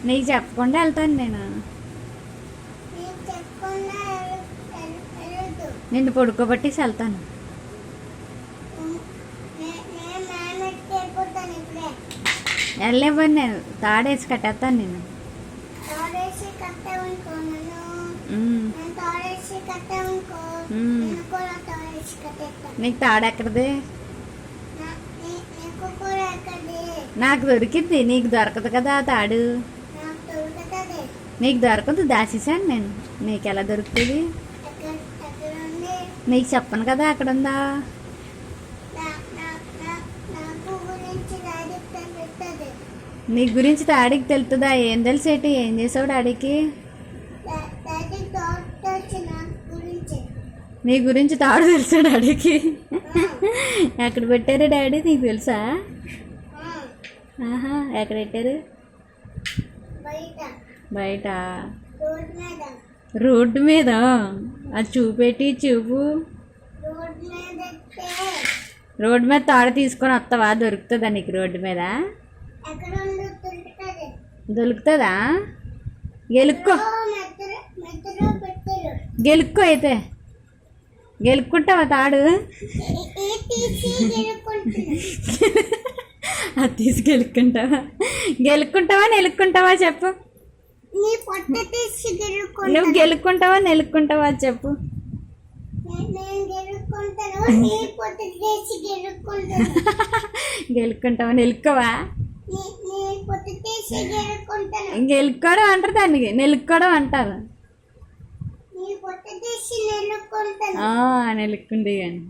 నీకు చెప్పకుండా వెళ్తాను నేను. నిన్ను పడుకోబట్టేసి వెళ్తాను. వెళ్ళివ్వను, నేను తాడేసి కట్టేస్తాను నేను. నీకు తాడెక్కడిది? నాకు దొరికింది, నీకు దొరకదు కదా తాడు. నీకు దొరకదు, దాచేసాను నేను. నీకు ఎలా దొరుకుతుంది? నీకు చెప్పను కదా అక్కడ ఉందా. నీ గురించి డాడీకి తెలుతుందా? ఏం తెలిసేటి? ఏం చేసావు డాడీకి? నీ గురించి తాడు తెలుసా డాడీకి? ఎక్కడ పెట్టారు డాడీ నీకు తెలుసా? ఆహా, ఎక్కడ పెట్టారు? బయట రోడ్డు మీద. అది చూపెట్టి చూపు. రోడ్డు మీద తాడు తీసుకొని వస్తావా? దొరుకుతుందా నీకు రోడ్డు మీద? దొరుకుతుందా? గెలుక్కో, గెలుక్కో అయితే. గెలుక్కుంటావా తాడు? అది తీసి గెలుక్కుంటావా? గెలుక్కుంటావా నెలుక్కుంటావా చెప్పు. నువ్వు గెలుక్కుంటావా నెలుక్కుంటావా చెప్పు. గెలుక్కుంటావా నెలుక్కోవా? గెలుక్కోవడం అంటారు దానికి, నెలుక్కోవడం అంటారు. నెలుక్కుంటే కానీ